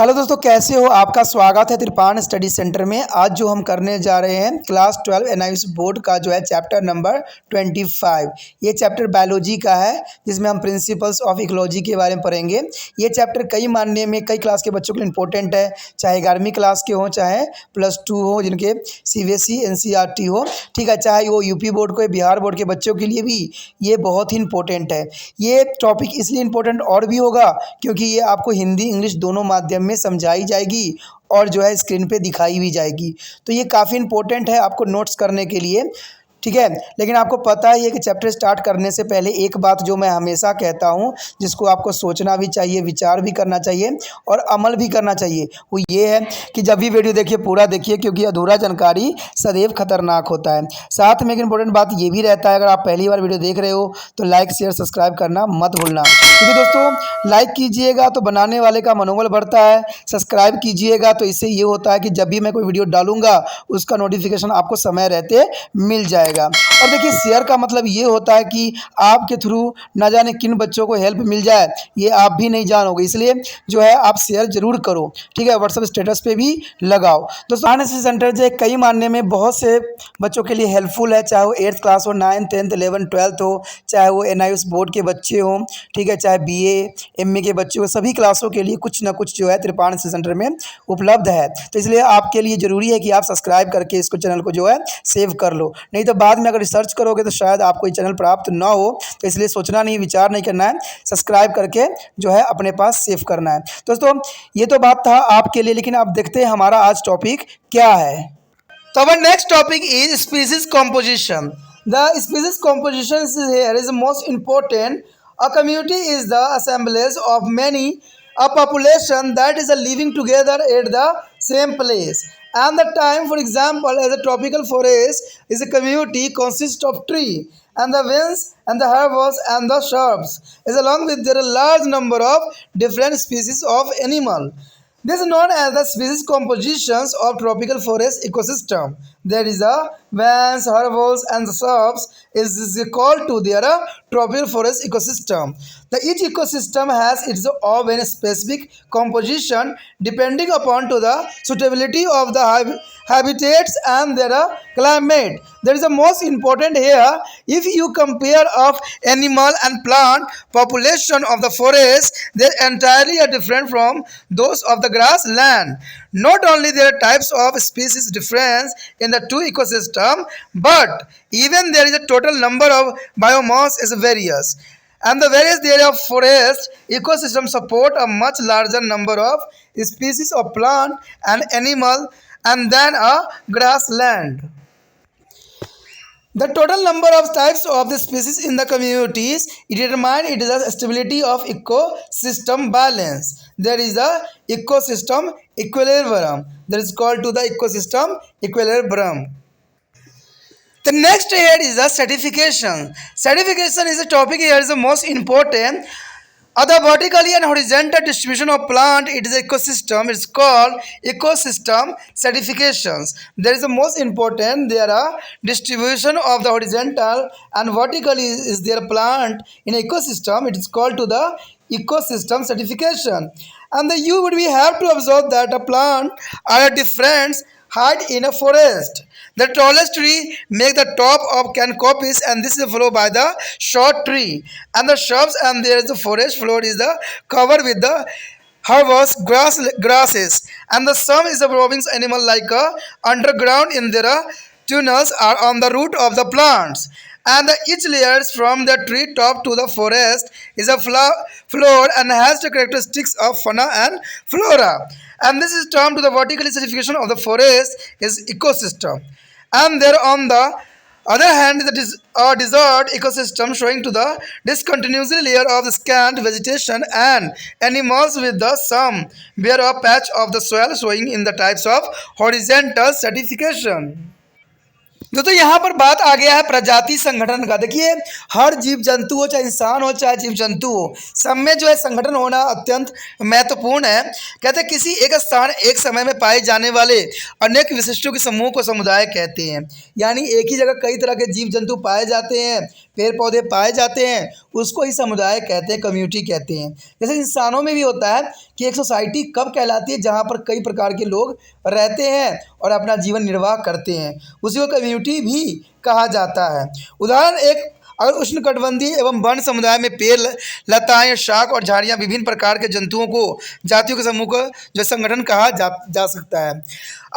Hello दोस्तों, कैसे हो? आपका स्वागत है त्रिपाण स्टडी सेंटर में। आज जो हम करने जा रहे हैं क्लास 12 एनआईएस बोर्ड का जो है चैप्टर नंबर 25। ये चैप्टर बायोलॉजी का है, जिसमें हम प्रिंसिपल्स ऑफ इकोलॉजी के बारे में पढ़ेंगे। ये चैप्टर कई मानने में कई क्लास के बच्चों के लिए इंपॉर्टेंट है, चाहे 11वीं क्लास के हों, चाहे +2 हो, जिनके सीबीएसई एनसीईआरटी हो, ठीक है, चाहे वो यूपी बोर्ड को, बिहार बोर्ड के बच्चों के लिए भी ये बहुत ही इंपॉर्टेंट है। ये टॉपिक इसलिए इंपॉर्टेंट और भी होगा क्योंकि ये आपको हिंदी इंग्लिश दोनों माध्यम में समझाई जाएगी और जो है स्क्रीन पे दिखाई भी जाएगी। तो ये काफ़ी इंपॉर्टेंट है आपको नोट्स करने के लिए, ठीक है। लेकिन आपको पता ही है कि चैप्टर स्टार्ट करने से पहले एक बात जो मैं हमेशा कहता हूँ, जिसको आपको सोचना भी चाहिए, विचार भी करना चाहिए और अमल भी करना चाहिए, वो ये है कि जब भी वीडियो देखिए पूरा देखिए, क्योंकि अधूरा जानकारी सदैव खतरनाक होता है। साथ में एक इंपॉर्टेंट बात ये भी रहता है, अगर आप पहली बार वीडियो देख रहे हो तो लाइक शेयर सब्सक्राइब करना मत भूलना, क्योंकि दोस्तों लाइक कीजिएगा तो बनाने वाले का मनोबल बढ़ता है, सब्सक्राइब कीजिएगा तो इससे ये होता है कि जब भी मैं कोई वीडियो डालूंगा उसका नोटिफिकेशन आपको समय रहते मिल जाएगा। और देखिए, शेयर का मतलब ये होता है कि आपके थ्रू ना जाने किन बच्चों को हेल्प मिल जाए, ये आप भी नहीं जानोगे, इसलिए जो है आप शेयर जरूर करो, ठीक है। व्हाट्सएप स्टेटस पे भी लगाओ। दोस्तों एनआईएस सेंटर जो है कई मानने में बहुत से बच्चों के लिए हेल्पफुल है, चाहे वो 8th क्लास हो, 9th 10th 11th 12th हो, चाहे वो एनआईएस बोर्ड के बच्चे हों, ठीक है, चाहे बीए एमए के बच्चे हो, सभी क्लासों के लिए कुछ ना कुछ जो है त्रिपाण सेंटर में उपलब्ध है। तो इसलिए आपके लिए ज़रूरी है कि आप सब्सक्राइब करके इसको चैनल को जो है सेव कर लो, नहीं तो बाद में अगर रिसर्च करोगे तो शायद आपको ये चैनल प्राप्त ना हो। तो इसलिए सोचना नहीं, विचार नहीं करना है, सब्सक्राइब करके जो है अपने पास सेव करना है। दोस्तों ये तो बात था आपके लिए, लेकिन अब देखते हैं हमारा आज टॉपिक क्या है। तो our next topic is species composition. The species composition is most important. A community is the assemblage of many, a population that is living together at the same place. And the time, for example, as a tropical forest is a community consists of tree and the winds and the herbs and the shrubs, is along with their large number of different species of animal. This is known as the species compositions of tropical forest ecosystem. There is a vans, herbals, and the shrubs is called to their tropical forest ecosystem. Each ecosystem has its own specific composition depending upon to the suitability of the habitats and their climate. That is the most important here. If you compare of animal and plant population of the forest, they entirely are different from those of the grassland. Not only there are types of species difference in the two ecosystem, but even there is a total number of biomass is various. And the various area of forest ecosystem support a much larger number of species of plant and animal and than a grassland. The total number of types of the species in the communities determine it is the stability of ecosystem balance. There is a ecosystem equilibrium. That is called to the ecosystem equilibrium. The next here is the certification. Certification is a topic here is the most important. The vertically and horizontal distribution of plant, it is ecosystem, it's called ecosystem certifications. There is the most important, there are distribution of the horizontal and vertically is their plant in ecosystem, it is called to the ecosystem certification. And the you would be have to observe that a plant are a different height in a forest. The tallest tree make the top of canopies, and this is followed by the short tree and the shrubs, and there is the forest floor is the covered with the herbs, grasses, and the some is the roving animal like a underground in their tunnels are on the root of the plants. And each layers from the tree top to the forest is a floor and has the characteristics of fauna and flora. And this is termed to the vertical certification of the forest is ecosystem. And there on the other hand is a desert ecosystem showing to the discontinuous layer of the scant vegetation and animals with the some bare a patch of the soil showing in the types of horizontal certification. दोस्तों यहाँ पर बात आ गया है प्रजाति संगठन का। देखिए, हर जीव जंतु हो, चाहे इंसान हो चाहे जीव जंतु हो, सब में जो है संगठन होना अत्यंत महत्वपूर्ण है। कहते हैं किसी एक स्थान एक समय में पाए जाने वाले अनेक विशिष्टों के समूह को समुदाय कहते हैं। यानी एक ही जगह कई तरह के जीव जंतु पाए जाते हैं, पेड़ पौधे पाए जाते हैं उसको ही समुदाय कहते हैं, कम्युनिटी कहते हैं। जैसे इंसानों में भी होता है कि एक सोसाइटी कब कहलाती है, जहाँ पर कई प्रकार के लोग रहते हैं और अपना जीवन निर्वाह करते हैं, उसी को कम्युनिटी भी कहा जाता है। उदाहरण एक, अगर उष्णकटिबंधीय एवं वन समुदाय में पेड़, लताएं, शाख और झाड़ियां, विभिन्न प्रकार के जंतुओं को, जातियों के समूह को जो संगठन कहा जा सकता है।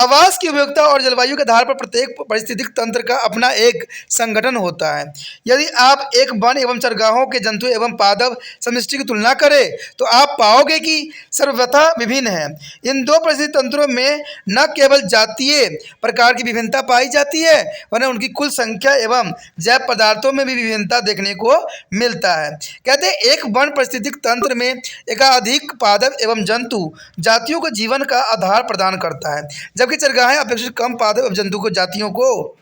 आवास की उपयोगिता और जलवायु के आधार पर प्रत्येक पारिस्थितिक तंत्र का अपना एक संगठन होता है। यदि आप एक वन एवं चरगाहों के जंतु एवं पादप समष्टि की तुलना करें तो आप पाओगे कि सर्वथा विभिन्न है। इन दो पारिस्थितिक तंत्रों में न केवल जातीय प्रकार की विभिन्नता पाई जाती है, वरन उनकी कुल संख्या एवं जैव पदार्थों में भी विभिन्नता देखने को मिलता है। कहते हैं एक वन पारिस्थितिक तंत्र में एकाधिक पादप एवं जंतु जातियों को जीवन का आधार प्रदान करता है, जबकि चरगाहें अपेक्षित कम पादप एवं जंतु को जातियों को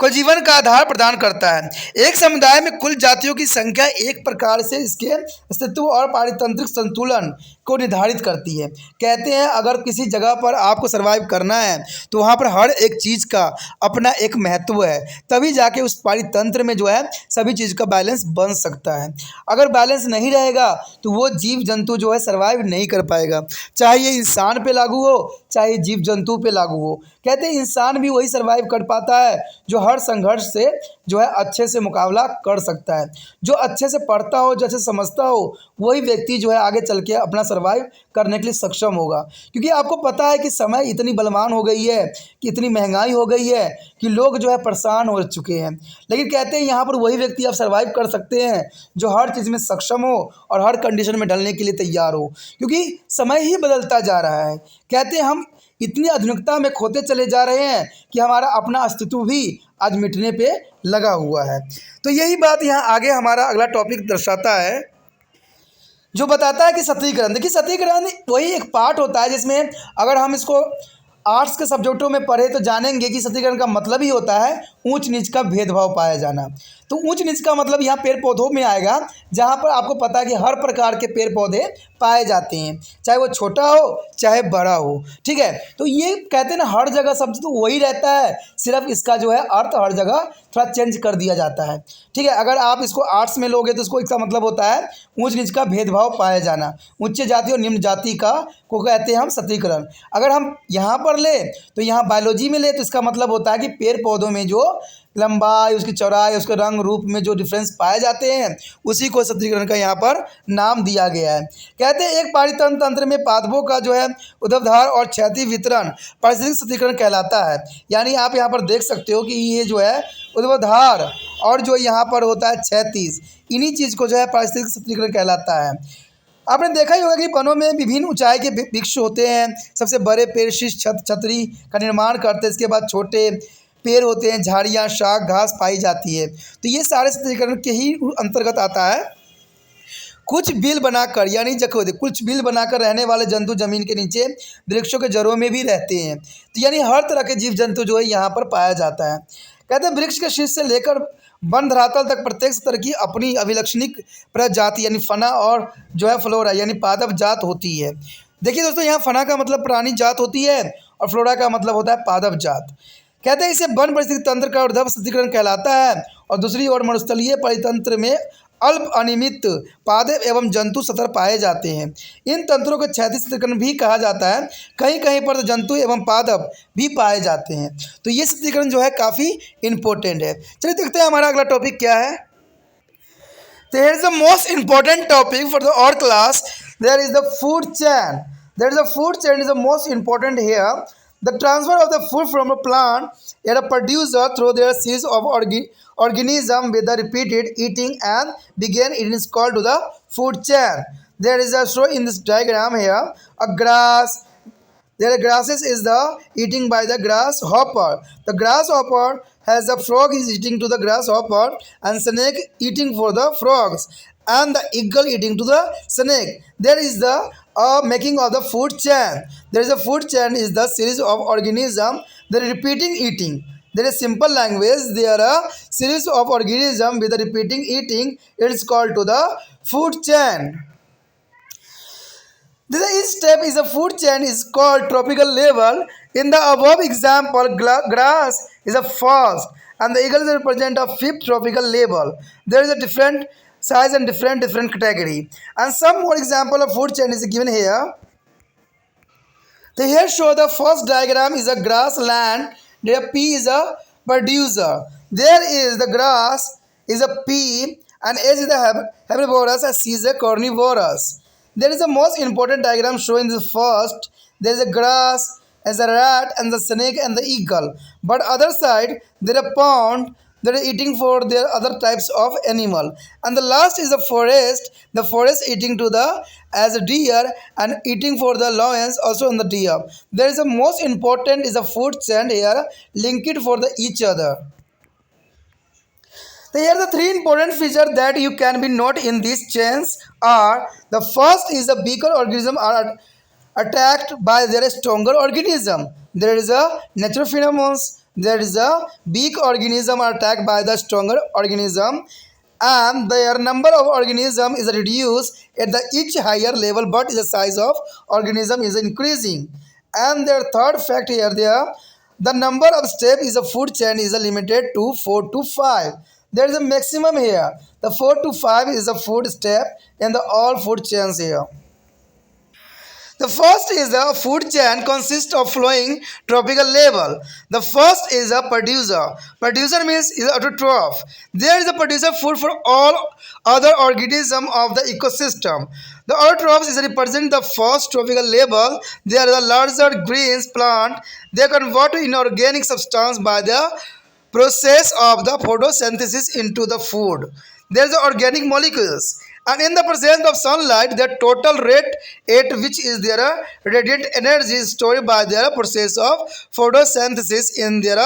जीवन का आधार प्रदान करता है। एक समुदाय में कुल जातियों की संख्या एक प्रकार से इसके अस्तित्व और पारितंत्रिक संतुलन को निर्धारित करती है। कहते हैं अगर किसी जगह पर आपको सर्वाइव करना है तो वहाँ पर हर एक चीज़ का अपना एक महत्व है, तभी जाके उस पारितंत्र में जो है सभी चीज़ का बैलेंस बन सकता है। अगर बैलेंस नहीं रहेगा तो वो जीव जंतु जो है सर्वाइव नहीं कर पाएगा, चाहे ये इंसान पे लागू हो चाहे जीव जंतु पे लागू हो। कहते हैं इंसान भी वही सर्वाइव कर पाता है जो हर संघर्ष से जो है अच्छे से मुकाबला कर सकता है। जो अच्छे से पढ़ता हो, जो अच्छे से समझता हो, वही व्यक्ति जो है आगे चल के अपना सर्वाइव करने के लिए सक्षम होगा। क्योंकि आपको पता है कि समय इतनी बलवान हो गई है, कि इतनी महंगाई हो गई है कि लोग जो है परेशान हो चुके हैं। लेकिन कहते हैं यहाँ पर वही व्यक्ति आप सर्वाइव कर सकते हैं जो हर चीज़ में सक्षम हो और हर कंडीशन में ढलने के लिए तैयार हो, क्योंकि समय ही बदलता जा रहा है। कहते हैं हम इतनी आधुनिकता में खोते चले जा रहे हैं कि हमारा अपना अस्तित्व भी आज मिटने पे लगा हुआ है। तो यही बात यहाँ आगे हमारा अगला टॉपिक दर्शाता है, जो बताता है कि सतहीकरण। देखिए सतहीकरण वही एक पार्ट होता है जिसमें अगर हम इसको आर्ट्स के सब्जेक्टों में पढ़े तो जानेंगे कि सतहीकरण का मतलब ही होता है ऊंच नीच का भेदभाव पाया जाना। तो ऊंच नीच का मतलब यहाँ पेड़ पौधों में आएगा, जहाँ पर आपको पता है कि हर प्रकार के पेड़ पौधे पाए जाते हैं, चाहे वो छोटा हो चाहे बड़ा हो। ठीक है, तो ये कहते हैं ना हर जगह शब्द तो वही रहता है, सिर्फ इसका जो है अर्थ हर जगह थोड़ा चेंज कर दिया जाता है। ठीक है, अगर आप इसको आर्ट्स में लोगे तो इसको इसका मतलब होता है ऊंच नीच का भेदभाव पाया जाना, उच्च जाति और निम्न जाति का को कहते हैं हम सतहीकरण। अगर हम यहाँ पर ले तो यहाँ बायोलॉजी में ले तो इसका मतलब होता है कि पेड़ पौधों में जो लंबाई, उसकी चौड़ाई, उसके रंग रूप में जो डिफरेंस पाए जाते हैं उसी को सतहीकरण का यहाँ पर नाम दिया गया है। कहते हैं एक पारितंत्र तंत्र में पादपों का जो है ऊर्ध्वाधर और क्षैतिज वितरण पारिस्थितिक सतहीकरण कहलाता है। यानी आप यहाँ पर देख सकते हो कि ये जो है ऊर्ध्वाधर और जो यहाँ पर होता है क्षैतिज, इन्हीं चीज़ को जो है पारिस्थितिक सतहीकरण कहलाता है। आपने देखा ही होगा कि वनों में विभिन्न ऊंचाई के वृक्ष होते हैं। सबसे बड़े पेड़ शीर्ष छतरी का निर्माण करते हैं, इसके बाद छोटे पेड़ होते हैं, झाड़ियाँ, शाख, घास पाई जाती है। तो ये सारे सतहीकरण के ही अंतर्गत आता है। कुछ बिल बनाकर यानी कुछ बिल बनाकर रहने वाले जंतु जमीन के नीचे वृक्षों के जड़ों में भी रहते हैं। तो यानी हर तरह के जीव जंतु जो है यहाँ पर पाया जाता है। कहते हैं वृक्ष के शीर्ष से लेकर वन धरातल तक प्रत्येक स्तर की अपनी अभिलक्षणिक प्रजाति यानी फना और जो है फ्लोरा यानी पादप जात होती है। देखिए दोस्तों, यहाँ फना का मतलब प्राणी जात होती है और फ्लोरा का मतलब होता है पादप जात। कहते हैं इसे वन पारिस्थितिक तंत्र का ऊर्ध्व सतहीकरण कहलाता है। और दूसरी ओर मरुस्थलीय परितंत्र में अल्प अनियमित पादप एवं जंतु सतर पाए जाते हैं। इन तंत्रों को क्षैतिज सतहीकरण भी कहा जाता है। कहीं कहीं पर तो जंतु एवं पादप भी पाए जाते हैं। तो ये सतहीकरण जो है काफ़ी इंपॉर्टेंट है। चलिए देखते हैं हमारा अगला टॉपिक क्या है। So here is the most important topic for our class. There is the food chain. There is the food chain is the most important here. The transfer of the food from a plant and a producer through their series of organism with the repeated eating and begin it is called to the food chain. There is a show in this diagram here a grass. Their grasses is the eating by the grasshopper. The grasshopper has the frog is eating to the grasshopper and snake eating for the frogs and the eagle eating to the snake. There is the making of the food chain. There is a food chain is the series of organism. They are repeating eating. There is simple language. There are a series of organism with the repeating eating. It is called to the food chain. Each step is a food chain is called tropical level. In the above example, grass is a first and the eagle represent a fifth tropical level. There is a different size and different category. And some more example of food chain is given here. So here show the first diagram is a grassland. There P is a producer. There is the grass is a P and S is the herbivorous and C is a carnivorous. There is a most important diagram showing the first. There is a grass as a rat and the snake and the eagle. But other side there is a pond that are eating for their other types of animal, and the last is the forest eating to the as a deer and eating for the lions also in the deer. There is a most important is a food chain here linked for the each other. So here the three important features that you can be note in these chains are: the first is the weaker organism are attacked by their stronger organism. There is a natural phenomenon. There is a weak organism are attacked by the stronger organism, and their number of organism is reduced at the each higher level, but the size of organism is increasing. And their third fact here, there the number of step is a food chain is limited to 4 to 5. There is a maximum here. The 4 to 5 is a food step in the all food chains here. The first is the food chain consists of flowing tropical level. The first is a producer. Producer means is autotroph. There is a producer food for all other organism of the ecosystem. The autotrophs is represent the first tropical level. They are the larger greens plant. They convert to inorganic substance by the process of the photosynthesis into the food. There is the organic molecules, and in the presence of sunlight their total rate at which is their radiant energy is stored by their process of photosynthesis in their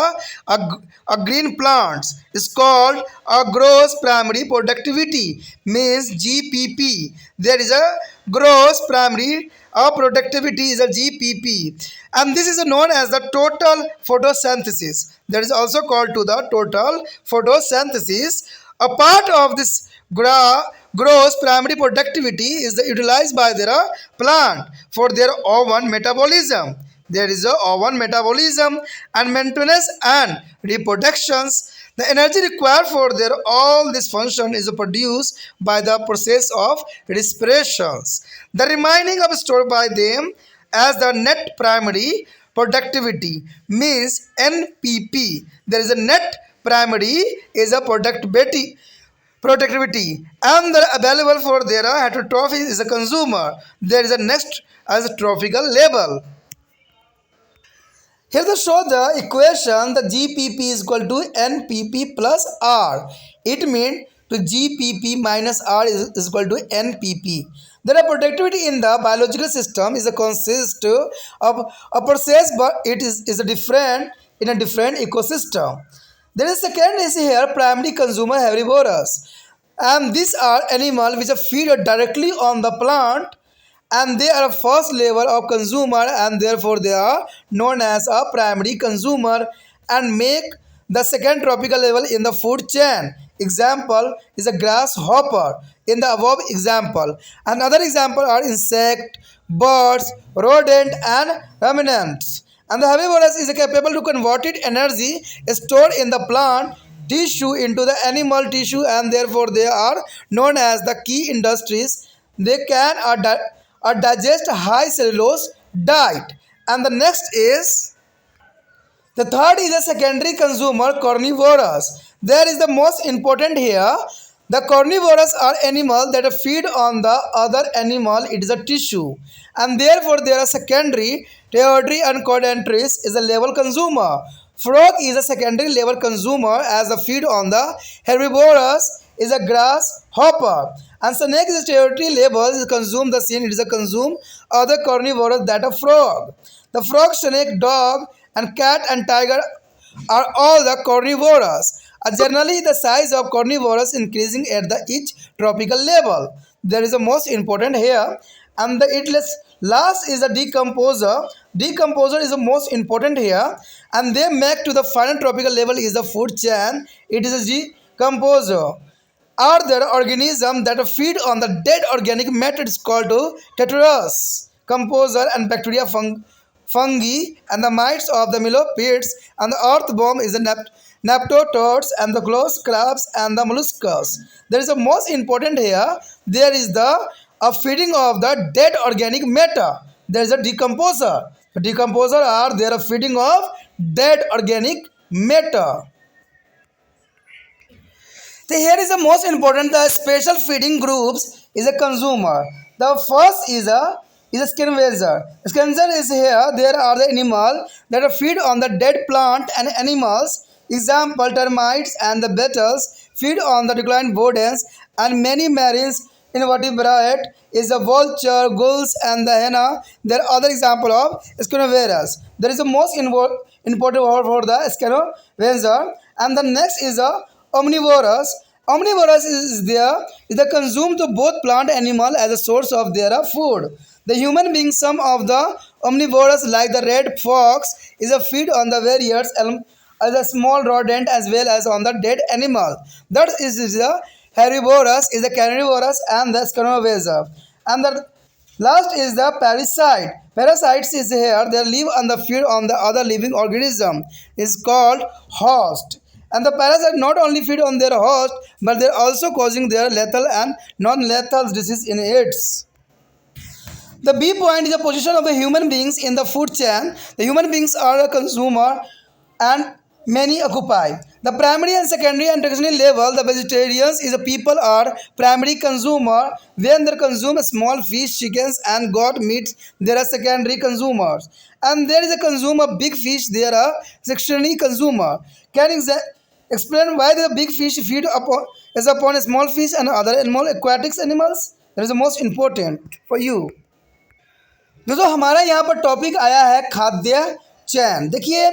green plants is called a gross primary productivity, means GPP. There is a gross primary productivity is a GPP, and this is known as the total photosynthesis. That is also called to the total photosynthesis. A part of this gross primary productivity is utilized by their plant for their oven metabolism. There is a oven metabolism and maintenance and reproductions. The energy required for their all this function is produced by the process of respirations. The remaining of stored by them as the net primary productivity, means NPP. There is a net primary is a productivity, and the available for their heterotrophy is a consumer. There is a next as a trophical level. Here to show the equation, the GPP is equal to NPP plus R. It means to GPP minus R is equal to NPP. The productivity in the biological system is a consist of a process, but it is a different in a different ecosystem. There is second is here primary consumer herbivorous, and these are animals which feed directly on the plant, and they are a first level of consumer, and therefore they are known as a primary consumer and make the second tropical level in the food chain. Example is a grasshopper in the above example. Another example are insect, birds, rodent and ruminants. And the herbivorous is capable to convert it energy stored in the plant tissue into the animal tissue, and therefore they are known as the key industries. They can digest high cellulose diet. And the next is the third is a secondary consumer carnivorous. There is the most important here. The carnivorous are animals that feed on the other animal. It is a tissue, and therefore they are secondary, tertiary, and quaternary is a level consumer. Frog is a secondary level consumer as a feed on the herbivorous is a grasshopper, and snake is a tertiary level is consume the scene. It is a consume other carnivorous that a frog. The frog, snake, dog, and cat and tiger are all the carnivorous. Generally, the size of carnivorous increasing at the each tropical level. There is a most important here, and the last is a decomposer. Decomposer is the most important here, and they make to the final tropical level is the food chain. It is a decomposer. Are there organisms that feed on the dead organic methods called tetrus, composer, and bacteria, fungi, and the mites of the millipedes, and the earthworm is a nephtotods and the close crabs and the molluscs. There is the most important here. There is the a feeding of the dead organic matter. There is a decomposer. The decomposer are there a feeding of dead organic matter. So here is the most important. The special feeding groups is a consumer. The first is a scavenger. Scavenger is here. There are the animals that are feed on the dead plant and animals. Example: termites and the beetles feed on the declined rodents, and many marine invertebrate is the vulture, gulls, and the hyena. There are other example of scavengers. There is the most important word for the scavenger, and the next is a omnivorous. Omnivorous is there is the consume to both plant and animal as a source of their food. The human being, some of the omnivorous like the red fox is a feed on the various as a small rodent as well as on the dead animal. That is the herbivorous is the carnivorous and the scavenger. And the last is the parasite. Parasites is here. They live on the feed on the other living organism. Is called host. And the parasite not only feed on their host, but they're also causing their lethal and non-lethal disease in its. The B point is the position of the human beings in the food chain. The human beings are a consumer and many occupy. The primary and secondary and tertiary level, the vegetarians is the people are primary consumer. When they consume small fish, chickens and goat meat, there are secondary consumers. And there is a consumer big fish, there are secondary consumer. Can explain why the big fish feed upon a small fish and other animal aquatic animals? That is the most important for you. दोस्तों हमारा यहाँ पर topic आया है खाद्य चैन। देखिए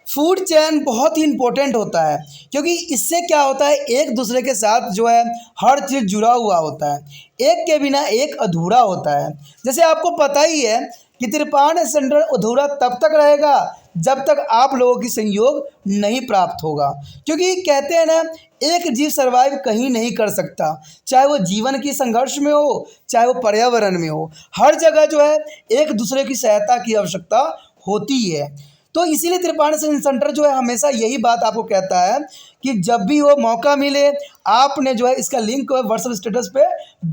food chain बहुत ही important होता है क्योंकि इससे क्या होता है एक दूसरे के साथ जो है हर चीज़ जुड़ा हुआ होता है, एक के बिना एक अधूरा होता है। जैसे आपको पता ही है कि त्रिपाण सेंटर अधूरा तब तक रहेगा जब तक आप लोगों की सहयोग नहीं प्राप्त होगा, क्योंकि कहते हैं ना एक जीव सर्वाइव कहीं नहीं कर सकता, चाहे वो जीवन की संघर्ष में हो चाहे वो पर्यावरण में हो, हर जगह जो है एक दूसरे की सहायता की आवश्यकता होती है। तो इसीलिए त्रिपाण सेंटर जो है हमेशा यही बात आपको कहता है कि जब भी वो मौका मिले आपने जो है इसका लिंक व्हाट्सएप स्टेटस पे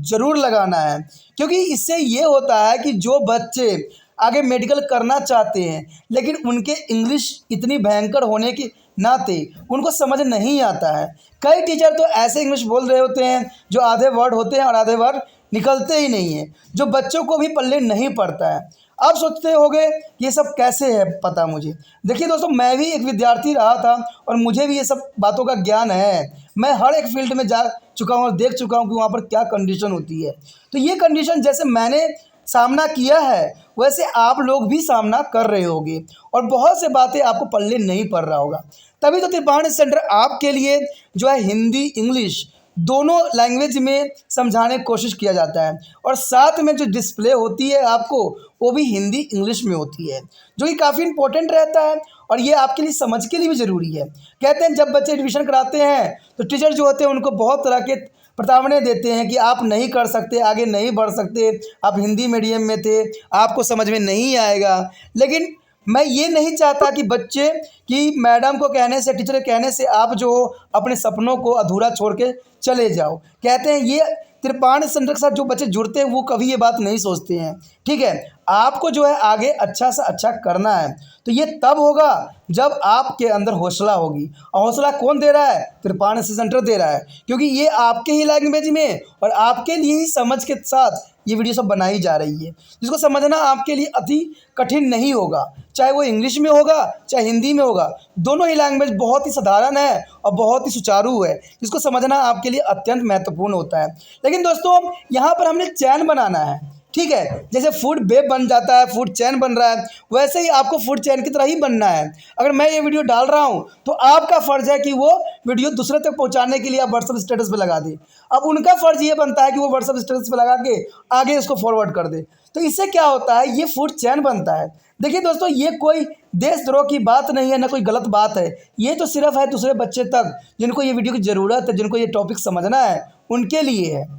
ज़रूर लगाना है, क्योंकि इससे ये होता है कि जो बच्चे आगे मेडिकल करना चाहते हैं लेकिन उनके इंग्लिश इतनी भयंकर होने के नाते उनको समझ नहीं आता है। कई टीचर तो ऐसे इंग्लिश बोल रहे होते हैं जो आधे वर्ड होते हैं और आधे वर्ड निकलते ही नहीं हैं, जो बच्चों को भी पल्ले नहीं पड़ता है। आप सोचते होंगे ये सब कैसे है पता मुझे। देखिए दोस्तों मैं भी एक विद्यार्थी रहा था और मुझे भी ये सब बातों का ज्ञान है। मैं हर एक फील्ड में जा चुका हूँ और देख चुका हूँ कि वहाँ पर क्या कंडीशन होती है। तो ये कंडीशन जैसे मैंने सामना किया है वैसे आप लोग भी सामना कर रहे होंगे और बहुत से बातें आपको पल्ले नहीं पड़ रहा होगा। तभी तो त्रिपाण सेंटर आपके लिए जो है हिंदी इंग्लिश दोनों लैंग्वेज में समझाने की कोशिश किया जाता है और साथ में जो डिस्प्ले होती है आपको वो भी हिंदी इंग्लिश में होती है, जो कि काफ़ी इंपॉर्टेंट रहता है और ये आपके लिए समझ के लिए भी ज़रूरी है। कहते हैं जब बच्चे एडमिशन कराते हैं तो टीचर जो होते हैं उनको बहुत तरह के प्रताड़ना देते हैं कि आप नहीं कर सकते, आगे नहीं बढ़ सकते, आप हिंदी मीडियम में थे, आपको समझ में नहीं आएगा। लेकिन मैं ये नहीं चाहता कि बच्चे कि मैडम को कहने से टीचर के कहने से आप जो अपने सपनों को अधूरा छोड़ के चले जाओ। कहते हैं ये त्रिपाण सेंटर के साथ जो बच्चे जुड़ते हैं वो कभी ये बात नहीं सोचते हैं। ठीक है, आपको जो है आगे अच्छा से अच्छा करना है तो ये तब होगा जब आपके अंदर हौसला होगी, और हौसला कौन दे रहा है? त्रिपाण सेंटर दे रहा है, क्योंकि ये आपके ही लैंग्वेज में और आपके लिए ही समझ के साथ ये वीडियो सब बनाई जा रही है, जिसको समझना आपके लिए अति कठिन नहीं होगा। चाहे वो इंग्लिश में होगा चाहे हिंदी में होगा, दोनों ही लैंग्वेज बहुत ही साधारण है और बहुत ही सुचारू है, जिसको समझना आपके लिए अत्यंत महत्वपूर्ण होता है। लेकिन दोस्तों यहाँ पर हमने चैन बनाना है। ठीक है, जैसे फूड वेब बन जाता है, फूड चैन बन रहा है, वैसे ही आपको फूड चैन की तरह ही बनना है। अगर मैं ये वीडियो डाल रहा हूँ तो आपका फ़र्ज़ है कि वो वीडियो दूसरे तक पहुँचाने के लिए आप व्हाट्सएप स्टेटस पे लगा दें। अब उनका फ़र्ज़ ये बनता है कि वो व्हाट्सएप स्टेटस पे लगा के आगे उसको फॉरवर्ड कर दे। तो इससे क्या होता है, ये फूड चैन बनता है। देखिए दोस्तों ये कोई देशद्रोह की बात नहीं है, ना कोई गलत बात है, ये तो सिर्फ है दूसरे बच्चे तक जिनको ये वीडियो की ज़रूरत है, जिनको ये टॉपिक समझना है उनके लिए है।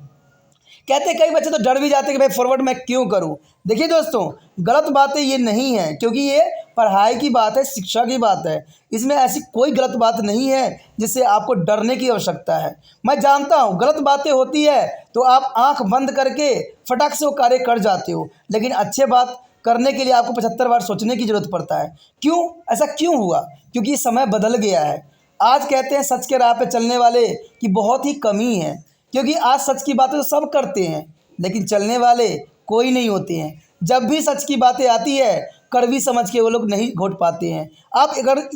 कहते हैं कई बच्चे तो डर भी जाते हैं कि भाई फॉरवर्ड मैं क्यों करूं। देखिए दोस्तों गलत बातें ये नहीं है, क्योंकि ये पढ़ाई की बात है, शिक्षा की बात है। इसमें ऐसी कोई गलत बात नहीं है जिससे आपको डरने की आवश्यकता है। मैं जानता हूँ गलत बातें होती है तो आप आंख बंद करके फटाक से वो कार्य कर जाते हो, लेकिन अच्छे बात करने के लिए आपको 75 बार सोचने की ज़रूरत पड़ता है। क्यों? ऐसा क्यों हुआ? क्योंकि समय बदल गया है। आज कहते हैं सच के राह पे चलने वाले की बहुत ही कमी है, क्योंकि आज सच की बातें तो सब करते हैं, लेकिन चलने वाले कोई नहीं होते हैं। जब भी सच की बातें आती है, कड़वी समझ के वो लोग नहीं घोट पाते हैं।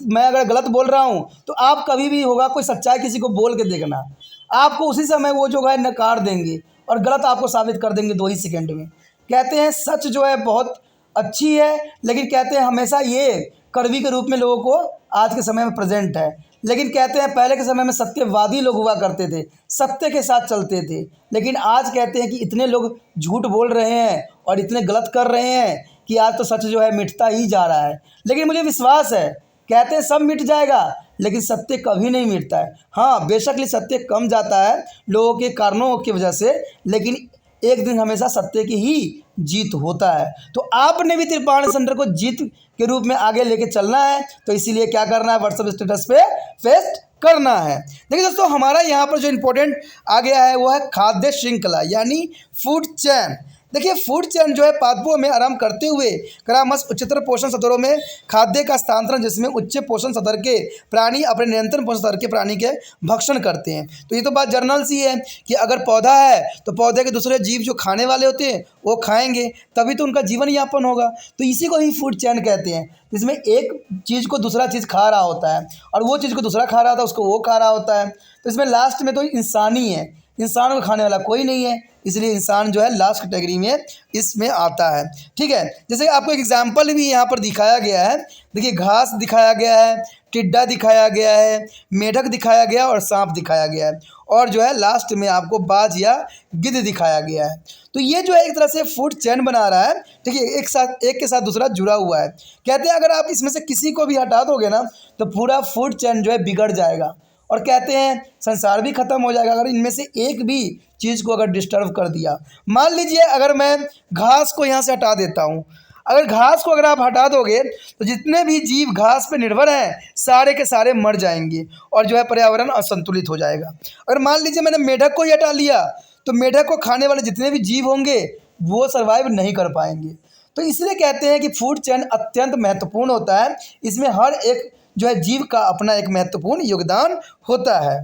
मैं अगर गलत बोल रहा हूँ तो आप कभी भी होगा कोई सच्चाई किसी को बोल के देखना, आपको उसी समय वो जो है नकार देंगे और गलत आपको साबित कर देंगे 2 ही सेकंड में। कहते हैं सच जो है बहुत अच्छी है, लेकिन कहते हैं हमेशा ये कड़वी के रूप में लोगों को आज के समय में प्रेजेंट है। लेकिन कहते हैं पहले के समय में सत्यवादी लोग हुआ करते थे, सत्य के साथ चलते थे, लेकिन आज कहते हैं कि इतने लोग झूठ बोल रहे हैं और इतने गलत कर रहे हैं कि आज तो सच जो है मिटता ही जा रहा है। लेकिन मुझे विश्वास है, कहते हैं सब मिट जाएगा, लेकिन सत्य कभी नहीं मिटता है। हाँ, बेशक सत्य कम जाता है लोगों के कारणों की वजह से, लेकिन एक दिन हमेशा सत्य की ही जीत होता है। तो आपने भी त्रिपाण सेंटर को जीत के रूप में आगे लेके चलना है, तो इसीलिए क्या करना है, व्हाट्सएप स्टेटस पे पेस्ट करना है। देखिए दोस्तों, हमारा यहाँ पर जो इम्पोर्टेंट आ गया है वो है खाद्य श्रृंखला यानी फूड चैन। देखिए फूड चैन जो है पादपों में आराम करते हुए क्रमश उच्चतर पोषण स्तरों में खाद्य का स्थानांतरण, जिसमें उच्च पोषण स्तर के प्राणी अपने निरंतर पोषण स्तर के प्राणी के भक्षण करते हैं। तो ये तो बात जर्नल सी है कि अगर पौधा है तो पौधे के दूसरे जीव जो खाने वाले होते हैं वो खाएंगे, तभी तो उनका जीवन यापन होगा। तो इसी को ही फूड चैन कहते हैं, जिसमें एक चीज़ को दूसरा चीज़ खा रहा होता है और वो चीज़ को दूसरा खा रहा था उसको वो खा रहा होता है। तो इसमें लास्ट में तो इंसान ही है, इंसान को खाने वाला कोई नहीं है, इसलिए इंसान जो है लास्ट कैटेगरी में इसमें आता है। ठीक है, जैसे आपको एक एग्जाम्पल भी यहाँ पर दिखाया गया है। देखिए घास दिखाया गया है, टिड्डा दिखाया गया है, मेढक दिखाया गया और सांप दिखाया गया है, और जो है लास्ट में आपको बाज या गिद्ध दिखाया गया है। तो ये जो है एक तरह से फूड चेन बना रहा है। ठीक है, एक के साथ दूसरा जुड़ा हुआ है। कहते हैं अगर आप इसमें से किसी को भी हटा दोगे ना तो पूरा फूड चेन जो है बिगड़ जाएगा, और कहते हैं संसार भी ख़त्म हो जाएगा अगर इनमें से एक भी चीज़ को अगर डिस्टर्ब कर दिया। मान लीजिए अगर मैं घास को यहाँ से हटा देता हूँ, अगर घास को अगर आप हटा दोगे तो जितने भी जीव घास पे निर्भर हैं सारे के सारे मर जाएंगे और जो है पर्यावरण असंतुलित हो जाएगा। अगर मान लीजिए मैंने मेढक को ही हटा लिया तो मेढक को खाने वाले जितने भी जीव होंगे वो सर्वाइव नहीं कर पाएंगे। तो इसलिए कहते हैं कि फूड चेन अत्यंत महत्वपूर्ण होता है, इसमें हर एक जो है जीव का अपना एक महत्वपूर्ण योगदान होता है।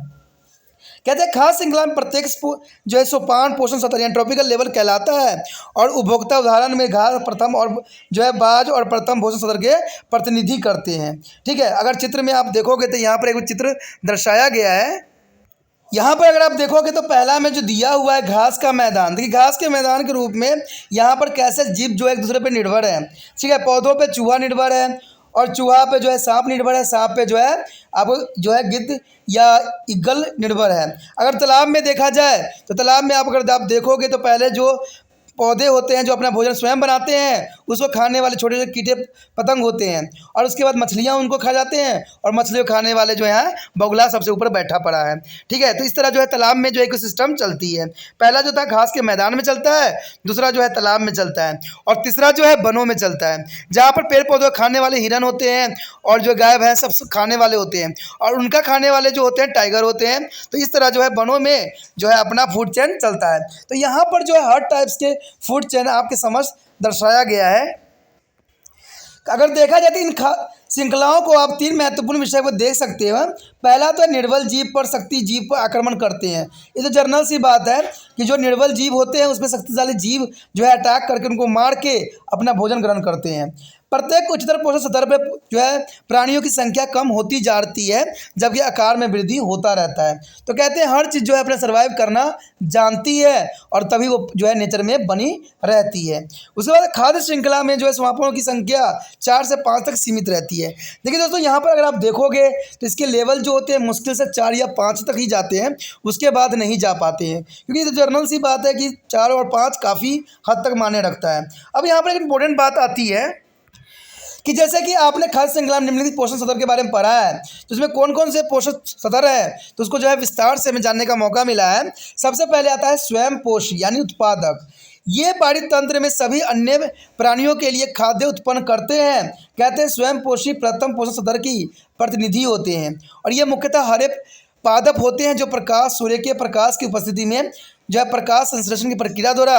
कहते हैं खाद्य श्रृंखला में प्रत्येक जो है सोपान पोषण स्तर यानी ट्रॉपिकल लेवल कहलाता है, और उपभोक्ता उदाहरण में घास प्रथम और जो है बाज और प्रथम पोषण स्तर के प्रतिनिधि करते हैं। ठीक है, अगर चित्र में आप देखोगे तो यहाँ पर एक चित्र दर्शाया गया है। यहाँ पर अगर आप देखोगे तो पहला में जो दिया हुआ है घास का मैदान, देखिए घास के मैदान के रूप में यहाँ पर कैसे जीव जो है एक दूसरे पर निर्भर है। ठीक है, पौधों पे चूहा निर्भर है और चूहा पे जो है सांप निर्भर है, सांप पे जो है अब जो है गिद्ध या ईगल निर्भर है। अगर तालाब में देखा जाए तो तालाब में अगर आप देखोगे तो पहले जो पौधे होते हैं जो अपना भोजन स्वयं बनाते हैं उसको खाने वाले छोटे छोटे कीटे पतंग होते हैं, और उसके बाद मछलियां उनको खा जाते हैं और मछलियों खाने वाले जो है बगुला सबसे ऊपर बैठा पड़ा है। ठीक है, तो इस तरह जो है तालाब में जो इकोसिस्टम चलती है। पहला जो था घास के मैदान में चलता है, दूसरा जो है तालाब में चलता है, और तीसरा जो है वनों में चलता है जहाँ पर पेड़ पौधे खाने वाले हिरन होते हैं और जो गाय भैंस सब खाने वाले होते हैं, और उनका खाने वाले जो होते हैं टाइगर होते हैं। तो इस तरह जो है वनों में जो है अपना फूड चेन चलता है। तो यहाँ पर जो है हर टाइप्स के फूड चेन आपके समझ दर्शाया गया है। अगर देखा जाए तो इन श्रृंखलाओं को आप 3 महत्वपूर्ण विषय पर देख सकते हो। पहला तो निर्बल जीव पर शक्ति जीव पर आक्रमण करते हैं। ये तो जर्नल सी बात है कि जो निर्बल जीव होते हैं उसमें शक्तिशाली जीव जो है अटैक करके उनको मार के अपना भोजन ग्रहण करते हैं। प्रत्येक उच्चतर पोषण स्तर पर जो है प्राणियों की संख्या कम होती जाती है जबकि आकार में वृद्धि होता रहता है। तो कहते हैं हर चीज़ जो है अपना सर्वाइव करना जानती है और तभी वो जो है नेचर में बनी रहती है। उसके बाद खाद्य श्रृंखला में जो है स्वापों की संख्या 4 से 5 तक सीमित रहती है। देखिए दोस्तों, यहाँ पर अगर आप देखोगे तो इसके लेवल जो होते हैं मुश्किल से 4 या 5 तक ही जाते हैं, उसके बाद नहीं जा पाते हैं, क्योंकि तो जर्नल सी बात है कि 4 और 5 काफ़ी हद तक माने रखता है। अब यहाँ पर एक इम्पोर्टेंट बात आती है कि जैसे कि आपने खाद्य श्रृंखला में निम्नलिखित पोषण स्तर के बारे में पढ़ा है, तो उसमें कौन कौन से पोषण स्तर है तो उसको जो है विस्तार से हमें जानने का मौका मिला है। सबसे पहले आता है स्वयं पोषी यानी उत्पादक। ये पाड़ी तंत्र में सभी अन्य प्राणियों के लिए खाद्य उत्पन्न करते हैं। कहते हैं स्वयं पोषी प्रथम पोषण स्तर की प्रतिनिधि होते हैं और ये मुख्यतः हरे पादप होते हैं जो प्रकाश सूर्य के प्रकाश की उपस्थिति में जो है प्रकाश संश्लेषण की प्रक्रिया द्वारा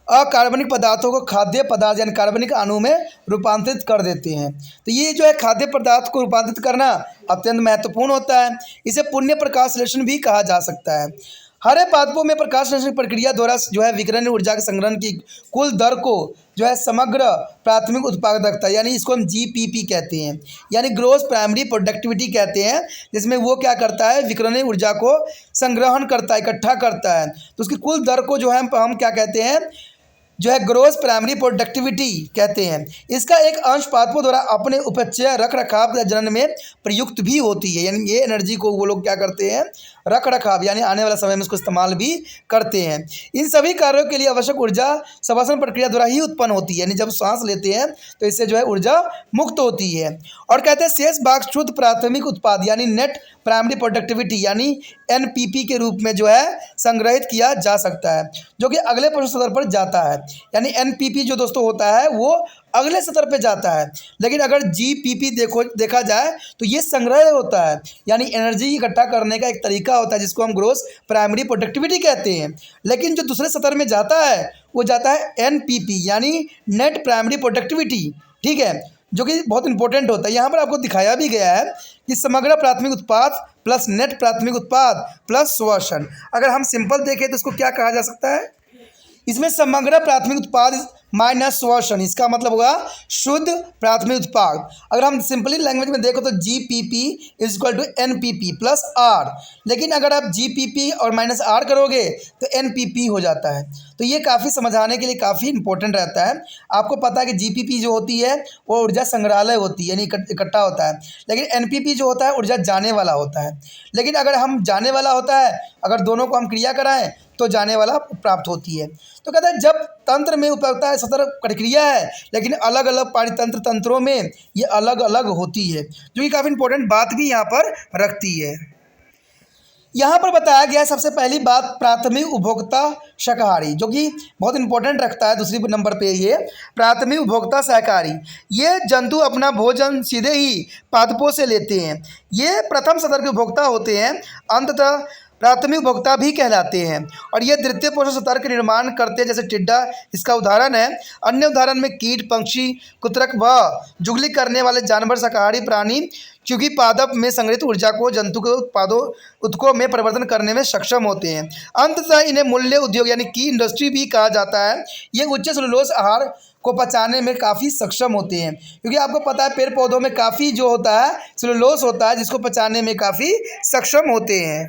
अकार्बनिक पदार्थों को खाद्य पदार्थ यानी कार्बनिक अणु में रूपांतरित कर देते हैं। तो ये जो है खाद्य पदार्थ को रूपांतरित करना अत्यंत महत्वपूर्ण होता है। इसे पुण्य प्रकाश संश्लेषण भी कहा जा सकता है। हरे पादपों में प्रकाश संश्लेषण प्रक्रिया द्वारा जो है विकिरण ऊर्जा के संग्रहण की कुल दर को जो है समग्र प्राथमिक उत्पादकता यानी इसको हम जीपीपी कहते हैं यानी ग्रोस प्राइमरी प्रोडक्टिविटी कहते हैं, जिसमें वो क्या करता है विकिरण ऊर्जा को संग्रहण करता है, इकट्ठा करता है। तो उसकी कुल दर को जो है हम क्या कहते हैं जो है ग्रोस प्राइमरी प्रोडक्टिविटी कहते हैं। इसका एक अंश पादपों द्वारा अपने उपचय रख रखाव या जनन में प्रयुक्त भी होती है, यानी ये एनर्जी को वो लोग क्या करते हैं रख रखाव यानी आने वाले समय में इसको इस्तेमाल भी करते हैं। इन सभी कार्यों के लिए आवश्यक ऊर्जा श्वसन प्रक्रिया द्वारा ही उत्पन्न होती है, यानी जब सांस लेते हैं तो इससे जो है ऊर्जा मुक्त होती है। और कहते हैं शेष भाग शुद्ध प्राथमिक उत्पाद यानी नेट प्राइमरी प्रोडक्टिविटी यानी एनपीपी के रूप में जो है संग्रहित किया जा सकता है, जो कि अगले पोषण स्तर पर जाता है। यानी एनपीपी जो दोस्तों होता है वो अगले स्तर पे जाता है, लेकिन अगर जीपीपी देखा जाए तो ये संग्रह होता है यानी एनर्जी इकट्ठा करने का एक तरीका होता है जिसको हम ग्रोस प्राइमरी प्रोडक्टिविटी कहते हैं। लेकिन जो दूसरे स्तर में जाता है वो जाता है एनपीपी यानी नेट प्राइमरी प्रोडक्टिविटी, ठीक है, जो कि बहुत इंपॉर्टेंट होता है। यहाँ पर आपको दिखाया भी गया है कि समग्र प्राथमिक उत्पाद प्लस नेट प्राथमिक उत्पाद प्लस श्वसन। अगर हम सिंपल देखें तो इसको क्या कहा जा सकता है, इसमें समग्र प्राथमिक उत्पाद माइनस श्वसन, इसका मतलब होगा शुद्ध प्राथमिक उत्पाद। अगर हम सिंपली लैंग्वेज में देखो तो GPP is equal to NPP plus R, लेकिन अगर आप जीपीपी और माइनस आर करोगे तो एनपीपी हो जाता है। तो ये काफ़ी समझाने के लिए काफ़ी इंपॉर्टेंट रहता है। आपको पता है कि जीपीपी जो होती है वो ऊर्जा संग्रहालय होती है यानी इकट्ठा होता है, लेकिन एनपीपी जो होता है ऊर्जा जाने वाला होता है। लेकिन अगर हम जाने वाला होता है, अगर दोनों को हम क्रिया कराएं तो जाने वाला प्राप्त होती है। तो कहते हैं जब तंत्र में उपयोगिता सतर प्रक्रिया है, लेकिन अलग अलग पारितंत्र तंत्रों में ये अलग अलग होती है, जो कि काफ़ी इंपॉर्टेंट बात भी यहाँ पर रखती है। यहाँ पर बताया गया है सबसे पहली बात प्राथमिक उपभोक्ता शाकाहारी, जो कि बहुत इंपॉर्टेंट रखता है। दूसरी नंबर पे ये प्राथमिक उपभोक्ता शाकाहारी, ये जंतु अपना भोजन सीधे ही पादपों से लेते हैं। ये प्रथम स्तर के उपभोक्ता होते हैं, अंततः प्राथमिक उपभोक्ता भी कहलाते हैं और ये द्वितीय पोषण स्तर के निर्माण करते हैं, जैसे टिड्डा इसका उदाहरण है। अन्य उदाहरण में कीट, पंक्षी, कुत्रक व जुगली करने वाले जानवर शाकाहारी प्राणी क्योंकि पादप में संग्रहित ऊर्जा को जंतु के उत्कों में परिवर्तन करने में सक्षम होते हैं। अंततः इन्हें मूल्य उद्योग यानी की इंडस्ट्री भी कहा जाता है। ये उच्च सेलुलोज आहार को पचाने में काफ़ी सक्षम होते हैं, क्योंकि आपको पता है पेड़ पौधों में काफ़ी जो होता है सेलुलोज होता है जिसको पचाने में काफ़ी सक्षम होते हैं।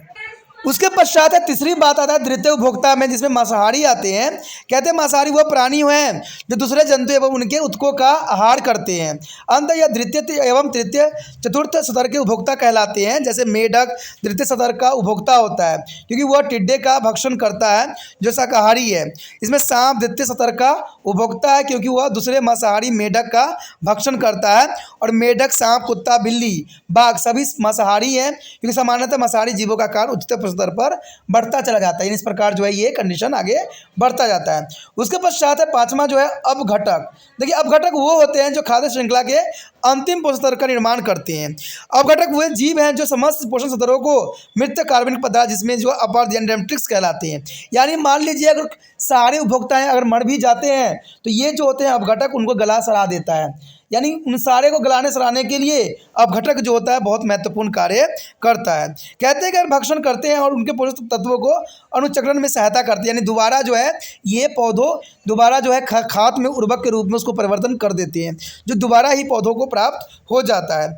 उसके पश्चात है तीसरी बात आता है द्वितीय उपभोक्ता में, जिसमें मांसाहारी आते हैं। कहते हैं मांसाहारी वह प्राणी हैं जो दूसरे जंतु एवं उनके उत्कों का आहार करते हैं। अंत या द्वितीय एवं तृतीय चतुर्थ स्तर के उपभोक्ता कहलाते हैं। जैसे मेढक द्वितीय स्तर का उपभोक्ता होता है क्योंकि वह टिड्डे का भक्षण करता है जो शाकाहारी है। इसमें सांप द्वितीय स्तर का उपभोक्ता है क्योंकि वह दूसरे मांसाहारी मेढक का भक्षण करता है। और मेढक, सांप, कुत्ता, बिल्ली, बाघ सभी मांसाहारी हैं क्योंकि सामान्यतः मांसाहारी जीवों का आकार उच्चतर स्तर पर बढ़ता चला जाता है। इस प्रकार जो है ये कंडीशन आगे बढ़ता जाता है। उसके पश्चात है पांचवा जो है अपघटक। देखिए अपघटक वो होते हैं जो खाद्य श्रृंखला के अंतिम पोषण स्तर का निर्माण करते हैं। अपघटक वे जीव हैं जो समस्त पोषण स्तरों को मृत कार्बनिक पदार्थ जिसमें जो अपर मैट्रिक्स कहलाते हैं। यानी मान लीजिए अगर सारे उपभोक्ता हैं अगर मर भी जाते हैं तो ये जो होते हैं अपघटक उनको गला सड़ा देता है। यानी उन सारे को गलाने सराने के लिए अपघटक जो होता है बहुत महत्वपूर्ण कार्य करता है। कहते हैं कि अगर भक्षण करते हैं और उनके पोषक तत्वों को अनुचक्रण में सहायता करते हैं, यानी दोबारा जो है ये पौधों दोबारा जो है खाद में उर्वरक के रूप में उसको परिवर्तन कर देते हैं, जो दोबारा ही पौधों को प्राप्त हो जाता है।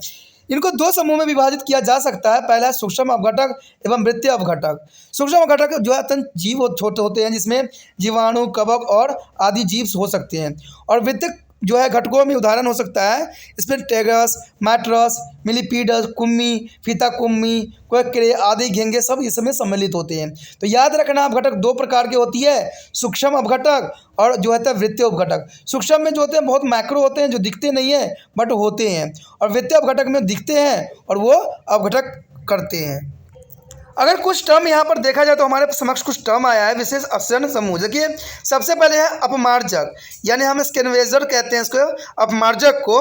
इनको दो समूह में विभाजित किया जा सकता है। पहला है सूक्ष्म अपघटक एवं वृत्तीय अपघटक। सूक्ष्म अपघटक जो अत्यंत जीव छोटे होते हैं जिसमें जीवाणु, कवक और आदि जीव हो सकते हैं। और वृत्तीय जो है घटकों में उदाहरण हो सकता है स्पिलटेगस, मैट्रस, मिलीपीडस, कुम्मी, फीता कुम्मी, क्वेक्रे आदि घेंगे सब इसमें सम्मिलित होते हैं। तो याद रखना अपघटक दो प्रकार की होती है, सूक्ष्म अपघटक और जो होता है वृत्तीय अपघटक। सूक्ष्म में जो होते हैं बहुत मैक्रो होते हैं जो दिखते नहीं है बट होते हैं, और वृत्तीय अपघटक में दिखते हैं और वो अपघटक करते हैं। अगर कुछ टर्म यहाँ पर देखा जाए तो हमारे समक्ष कुछ टर्म आया है विशेष अवसरण समूह। देखिए सबसे पहले है अपमार्जक, यानी हम स्कैवेंजर कहते हैं इसको, अपमार्जक को।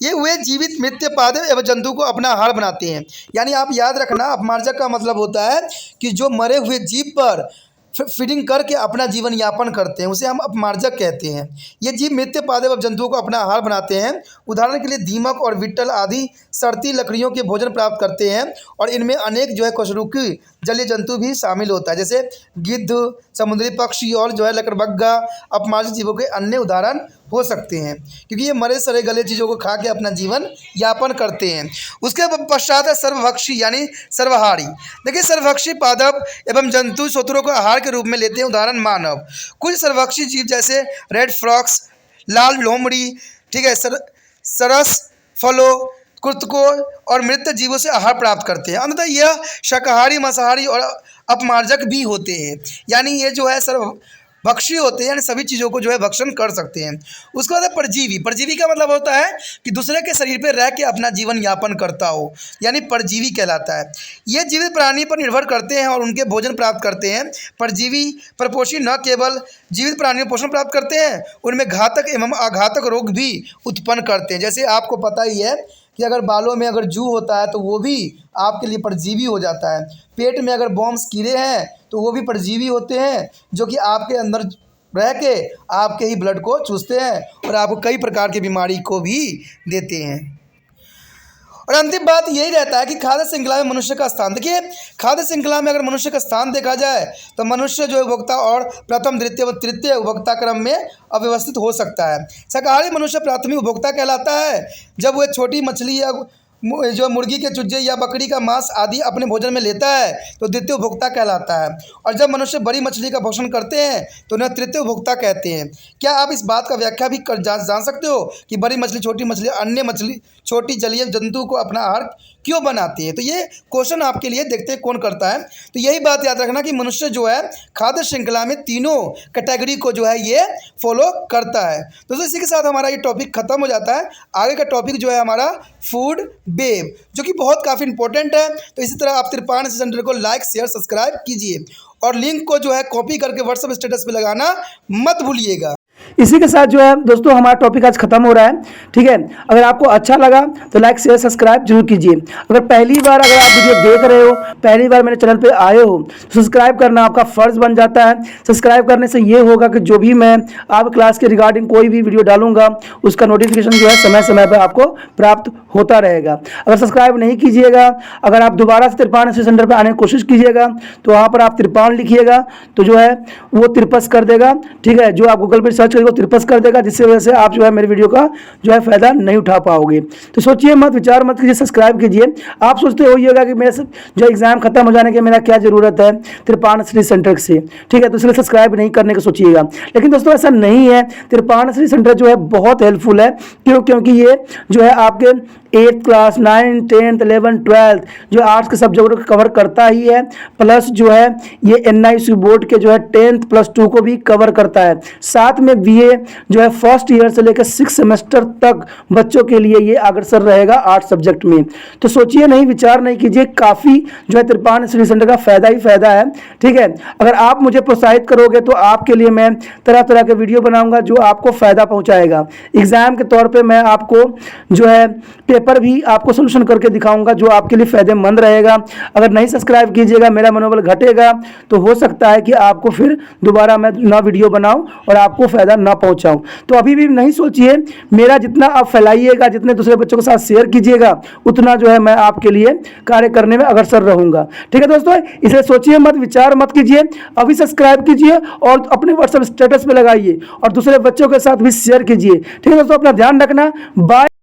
ये वे जीवित मृत पादप एवं जंतु को अपना आहार बनाते हैं। यानी आप याद रखना, अपमार्जक का मतलब होता है कि जो मरे हुए जीव पर फीडिंग करके अपना जीवन यापन करते हैं, उसे हम अपमार्जक कहते हैं। ये जीव मृत पादप एवं जंतुओं को अपना आहार बनाते हैं। उदाहरण के लिए दीमक और विट्ठल आदि सड़ती लकड़ियों के भोजन प्राप्त करते हैं, और इनमें अनेक जो है कशेरुकी जलीय जंतु भी शामिल होता है, जैसे गिद्ध, समुद्री पक्षी और जो है लकड़बग्गा अपमार्जक जीवों के अन्य उदाहरण हो सकते हैं, क्योंकि ये मरे सड़े गले चीज़ों को खा के अपना जीवन यापन करते हैं। उसके पश्चात है सर्वभक्षी यानी सर्वहारी। देखिए सर्वभक्षी पादप एवं जंतु शत्रुओं को आहार के रूप में लेते हैं। उदाहरण मानव। कुछ सर्वभक्षी जीव जैसे रेड फ्रॉक्स, लाल लोमड़ी, ठीक है, सरस, फलों, कृतकों और मृत जीवों से आहार प्राप्त करते हैं। अंततः यह शाकाहारी, मांसाहारी और अपमार्जक भी होते हैं, यानी ये जो है सर्वभक्षी होते हैं, यानी सभी चीज़ों को जो है भक्षण कर सकते हैं। उसके बाद है परजीवी। परजीवी का मतलब होता है कि दूसरे के शरीर पर रह के अपना जीवन यापन करता हो, यानी परजीवी कहलाता है। ये जीवित प्राणी पर निर्भर करते हैं और उनके भोजन प्राप्त करते हैं। परजीवी परपोषी न केवल जीवित प्राणियों पोषण प्राप्त करते हैं, उनमें घातक एवं अघातक रोग भी उत्पन्न करते हैं। जैसे आपको पता ही है कि अगर बालों में अगर जू होता है तो वो भी आपके लिए परजीवी हो जाता है। पेट में अगर बॉम्ब्स कीड़े हैं तो वो भी परजीवी होते हैं, जो कि आपके अंदर रह के आपके ही ब्लड को चूसते हैं और आपको कई प्रकार की बीमारी को भी देते हैं। और अंतिम बात यही रहता है कि खाद्य श्रृंखला में मनुष्य का स्थान। देखिए खाद्य श्रृंखला में अगर मनुष्य का स्थान देखा जाए तो मनुष्य जो उपभोक्ता और प्रथम, द्वितीय व तृतीय उपभोक्ता क्रम में अव्यवस्थित हो सकता है। शाकाहारी मनुष्य प्राथमिक उपभोक्ता कहलाता है। जब वह छोटी मछली या जो मुर्गी के चूजे या बकरी का मांस आदि अपने भोजन में लेता है तो द्वितीय उपभोक्ता कहलाता है, और जब मनुष्य बड़ी मछली का भक्षण करते हैं तो उन्हें तृतीय उपभोक्ता कहते हैं। क्या आप इस बात का व्याख्या भी जान सकते हो कि बड़ी मछली, छोटी मछली, अन्य मछली, छोटी जलीय जंतु को अपना आहार क्यों बनाती है? तो ये क्वेश्चन आपके लिए देखते हैं कौन करता है। तो यही बात याद रखना कि मनुष्य जो है खाद्य श्रृंखला में तीनों कैटेगरी को जो है ये फॉलो करता है। दोस्तों इसी के साथ हमारा ये टॉपिक खत्म हो जाता है। आगे का टॉपिक जो है हमारा फूड वेब, जो कि बहुत काफ़ी इंपॉर्टेंट है। तो इसी तरह आप त्रिपाण सेंटर को लाइक, शेयर, सब्सक्राइब कीजिए और लिंक को जो है कॉपी करके व्हाट्सएप स्टेटस पे लगाना मत भूलिएगा। इसी के साथ जो है दोस्तों हमारा टॉपिक आज खत्म हो रहा है। ठीक है, अगर आपको अच्छा लगा तो लाइक, शेयर, सब्सक्राइब जरूर कीजिए। अगर पहली बार अगर आप वीडियो देख रहे हो, पहली बार मेरे चैनल पे आए हो, तो सब्सक्राइब करना आपका फ़र्ज़ बन जाता है। सब्सक्राइब करने से ये होगा कि जो भी मैं आप क्लास के रिगार्डिंग कोई भी वीडियो डालूंगा उसका नोटिफिकेशन जो है समय समय पर आपको प्राप्त होता रहेगा। अगर सब्सक्राइब नहीं कीजिएगा, अगर आप दोबारा से त्रिपाण सेंटर पर आने की कोशिश कीजिएगा तो वहाँ पर आप त्रिपाण लिखिएगा तो जो है वो तिरपस कर देगा। ठीक है, जो आप गूगल पर सर्च को तिरपस कर देगा, जिससे वजह से आप जो है मेरे वीडियो का जो है फायदा नहीं उठा पाओगे। तो सोचिए मत, विचार मत कीजिए, सब्सक्राइब कीजिए। आप सोचते होइएगा कि मेरे जो एग्जाम खत्म हो जाने के मेरा क्या जरूरत है त्रिपाण स्टडी सेंटर से। ठीक है, तो इसलिए सब्सक्राइब नहीं करने का सोचिएगा। लेकिन दोस्तों ऐसा नहीं है, त्रिपाण स्टडी सेंटर जो है बहुत हेल्पफुल है। क्योंकि ये जो है आपके 8th class, 9th, 10th, 11th, 12th जो आर्ट्स के सब्जेक्ट को कवर करता ही है, प्लस जो है ये NIC बोर्ड के जो है 10th प्लस 2 को भी कवर करता है। साथ में BA जो है फर्स्ट ईयर से लेकर 6 सेमेस्टर तक बच्चों के लिए ये अग्रसर रहेगा आर्ट्स सब्जेक्ट में। तो सोचिए नहीं, विचार नहीं कीजिए, काफ़ी जो है त्रिपाण स्टडी सेंटर का फायदा ही फायदा है। ठीक है, अगर आप मुझे प्रोत्साहित करोगे तो आपके लिए मैं तरह तरह के वीडियो बनाऊंगा जो आपको फ़ायदा पहुंचाएगा। एग्जाम के तौर पे मैं आपको जो है पेपर भी आपको सोल्यूशन करके दिखाऊंगा जो आपके लिए फ़ायदेमंद रहेगा। अगर नहीं सब्सक्राइब कीजिएगा, मेरा मनोबल घटेगा, तो हो सकता है कि आपको फिर दोबारा मैं ना वीडियो बनाऊं और आपको फ़ायदा ना पहुंचाऊं। तो अभी भी नहीं सोचिए, मेरा जितना आप फैलाइएगा, जितने दूसरे बच्चों के साथ शेयर कीजिएगा, उतना जो है मैं आपके लिए कार्य करने में अग्रसर रहूँगा। ठीक है दोस्तों, इसलिए सोचिए मत, विचार मत कीजिए, अभी सब्सक्राइब कीजिए और अपने व्हाट्सएप स्टेटस पर लगाइए और दूसरे बच्चों के साथ भी शेयर कीजिए। ठीक है दोस्तों, अपना ध्यान रखना। बाय।